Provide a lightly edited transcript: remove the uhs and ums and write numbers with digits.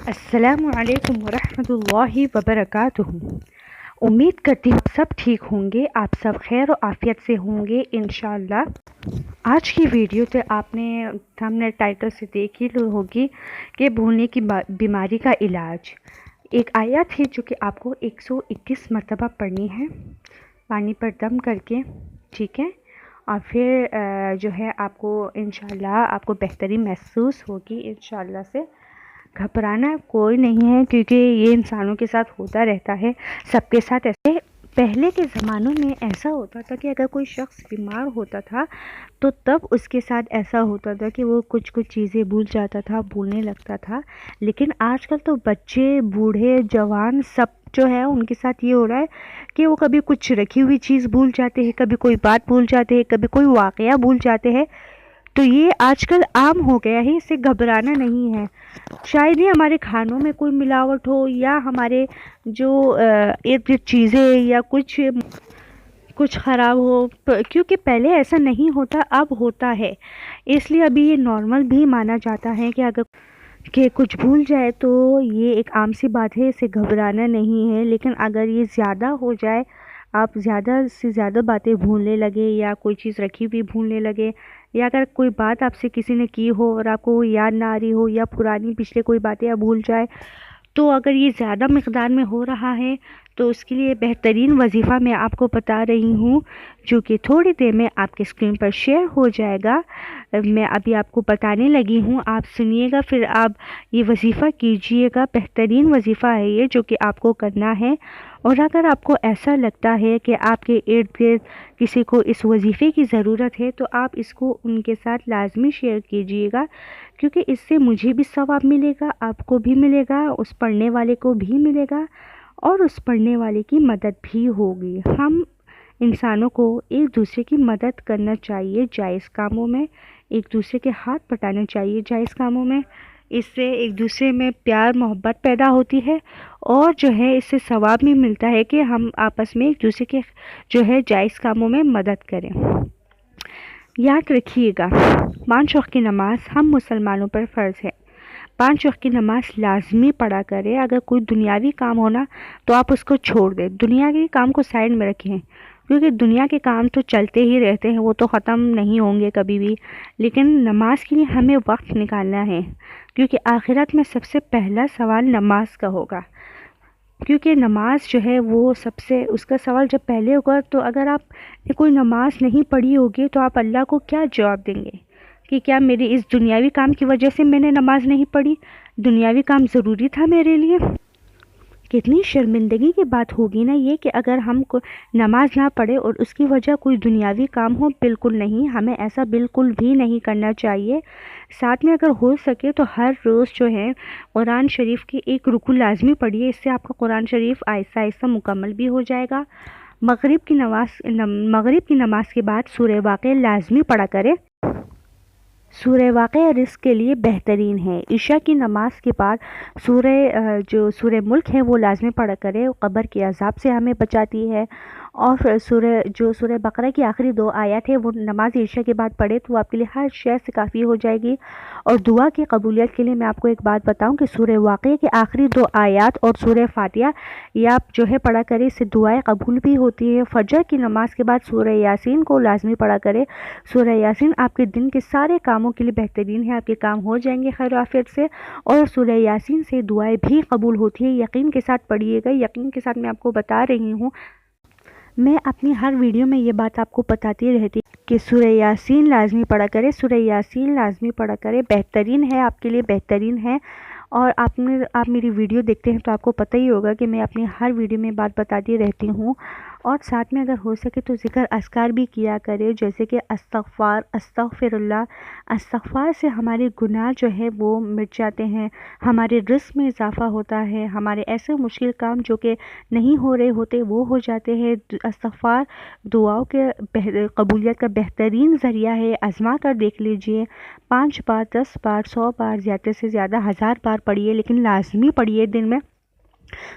السلام علیکم ورحمۃ اللہ وبرکاتہ۔ امید کرتی ہوں آپ سب ٹھیک ہوں گے، آپ سب خیر و عافیت سے ہوں گے انشاءاللہ۔ آج کی ویڈیو تو آپ نے تھمبنیل ٹائٹل سے دیکھ ہی ہوگی کہ بھولنے کی بیماری کا علاج۔ ایک آیت ہے جو کہ آپ کو 121 مرتبہ پڑھنی ہے پانی پر دم کر کے، ٹھیک ہے؟ اور پھر جو ہے آپ کو انشاءاللہ آپ کو بہتری محسوس ہوگی انشاءاللہ سے۔ گھبرانا کوئی نہیں ہے، کیونکہ یہ انسانوں کے ساتھ ہوتا رہتا ہے، سب کے ساتھ ایسے۔ پہلے کے زمانوں میں ایسا ہوتا تھا کہ اگر کوئی شخص بیمار ہوتا تھا تو تب اس کے ساتھ ایسا ہوتا تھا کہ وہ کچھ چیزیں بھول جاتا تھا، بھولنے لگتا تھا۔ لیکن آج کل تو بچے، بوڑھے، جوان سب جو ہے ان کے ساتھ یہ ہو رہا ہے کہ وہ کبھی کچھ رکھی ہوئی چیز بھول جاتے ہیں، کبھی کوئی بات بھول جاتے ہیں، کبھی کوئی واقعہ بھول جاتے ہیں۔ تو یہ آج کل عام ہو گیا ہے، اس سے گھبرانا نہیں ہے۔ شاید ہی ہمارے کھانوں میں کوئی ملاوٹ ہو یا ہمارے جو ارد گرد چیزیں یا کچھ خراب ہو، کیونکہ پہلے ایسا نہیں ہوتا، اب ہوتا ہے۔ اس لیے ابھی یہ نارمل بھی مانا جاتا ہے کہ اگر کچھ بھول جائے تو یہ ایک عام سی بات ہے، اسے گھبرانا نہیں ہے۔ لیکن اگر یہ زیادہ ہو جائے، آپ زیادہ سے زیادہ باتیں بھولنے لگے یا کوئی چیز رکھی ہوئی بھولنے لگے، یا اگر کوئی بات آپ سے کسی نے کی ہو اور آپ کو وہ یاد نہ آ رہی ہو، یا پرانی پچھلے کوئی باتیں آپ بھول جائے، تو اگر یہ زیادہ مقدار میں ہو رہا ہے تو اس کے لیے بہترین وظیفہ میں آپ کو بتا رہی ہوں، جو کہ تھوڑی دیر میں آپ کے اسکرین پر شیئر ہو جائے گا۔ میں ابھی آپ کو بتانے لگی ہوں، آپ سنیے گا، پھر آپ یہ وظیفہ کیجئے گا۔ بہترین وظیفہ ہے یہ، جو کہ آپ کو کرنا ہے۔ اور اگر آپ کو ایسا لگتا ہے کہ آپ کے ارد گرد کسی کو اس وظیفے کی ضرورت ہے تو آپ اس کو ان کے ساتھ لازمی شیئر کیجئے گا، کیونکہ اس سے مجھے بھی ثواب ملے گا، آپ کو بھی ملے گا، اس پڑھنے والے کو بھی ملے گا، اور اس پڑھنے والے کی مدد بھی ہوگی۔ ہم انسانوں کو ایک دوسرے کی مدد کرنا چاہیے جائز کاموں میں، ایک دوسرے کے ہاتھ بٹانا چاہیے جائز کاموں میں۔ اس سے ایک دوسرے میں پیار محبت پیدا ہوتی ہے، اور جو ہے اس سے ثواب بھی ملتا ہے کہ ہم آپس میں ایک دوسرے کے جو ہے جائز کاموں میں مدد کریں۔ یاد رکھیے گا، 5 وقت کی نماز ہم مسلمانوں پر فرض ہے۔ 5 وقت کی نماز لازمی پڑھا کرے۔ اگر کوئی دنیاوی کام ہونا تو آپ اس کو چھوڑ دیں، دنیا کے کام کو سائڈ میں رکھیں، کیونکہ دنیا کے کام تو چلتے ہی رہتے ہیں، وہ تو ختم نہیں ہوں گے کبھی بھی۔ لیکن نماز کے لیے ہمیں وقت نکالنا ہے، کیونکہ آخرت میں سب سے پہلا سوال نماز کا ہوگا۔ کیونکہ نماز جو ہے وہ سب سے، اس کا سوال جب پہلے ہوگا، تو اگر آپ نے کوئی نماز نہیں پڑھی ہوگی تو آپ اللہ کو کیا جواب دیں گے کہ کیا میری اس دنیاوی کام کی وجہ سے میں نے نماز نہیں پڑھی، دنیاوی کام ضروری تھا میرے لیے؟ کتنی شرمندگی کی بات ہوگی نا یہ، کہ اگر ہم کو نماز نہ پڑھے اور اس کی وجہ کوئی دنیاوی کام ہو۔ بالکل نہیں، ہمیں ایسا بالکل بھی نہیں کرنا چاہیے۔ ساتھ میں اگر ہو سکے تو ہر روز جو ہے قرآن شریف کی ایک رکوع لازمی پڑھیے، اس سے آپ کا قرآن شریف آہستہ آہستہ مکمل بھی ہو جائے گا۔ مغرب کی نماز کے بعد سورہ واقعہ لازمی پڑھا کرے۔ سورہ واقعہ رزق کے لیے بہترین ہے۔ عشاء کی نماز کے بعد سورہ ملک ہے وہ لازمی پڑھا کرے، قبر کے عذاب سے ہمیں بچاتی ہے۔ اور سورہ بقرہ کی آخری 2 آیات ہے وہ نماز عشاء کے بعد پڑھے تو آپ کے لیے ہر شے سے کافی ہو جائے گی۔ اور دعا کی قبولیت کے لیے میں آپ کو ایک بات بتاؤں کہ سورہ واقعہ کے آخری 2 آیات اور سورہ فاتحہ یہ آپ جو ہے پڑھا کرے، اس سے دعائیں قبول بھی ہوتی ہے۔ فجر کی نماز کے بعد سورہ یاسین کو لازمی پڑھا کرے۔ سورہ یاسین آپ کے دن کے سارے کاموں کے لیے بہترین ہے، آپ کے کام ہو جائیں گے خیر و عافیت سے، اور سورہ یاسین سے دعائیں بھی قبول ہوتی ہے۔ یقین کے ساتھ پڑھیے گا، یقین کے ساتھ میں آپ کو بتا رہی ہوں۔ میں اپنی ہر ویڈیو میں یہ بات آپ کو بتاتی رہتی کہ سورہ یاسین لازمی پڑھا کرے، سورہ یاسین لازمی پڑھا کرے، بہترین ہے، آپ کے لیے بہترین ہے۔ اور آپ میری ویڈیو دیکھتے ہیں تو آپ کو پتہ ہی ہوگا کہ میں اپنی ہر ویڈیو میں بات بتاتی رہتی ہوں۔ اور ساتھ میں اگر ہو سکے تو ذکر اذکار بھی کیا کرے، جیسے کہ استغفار، استغفر اللہ۔ استغفار سے ہمارے گناہ جو ہے وہ مٹ جاتے ہیں، ہمارے رزق میں اضافہ ہوتا ہے، ہمارے ایسے مشکل کام جو کہ نہیں ہو رہے ہوتے وہ ہو جاتے ہیں۔ استغفار دعاؤں کے قبولیت کا بہترین ذریعہ ہے، آزما کر دیکھ لیجئے۔ 5 بار، 10 بار، 100 بار، زیادہ سے زیادہ 1000 بار پڑھیے، لیکن لازمی پڑھیے دن میں۔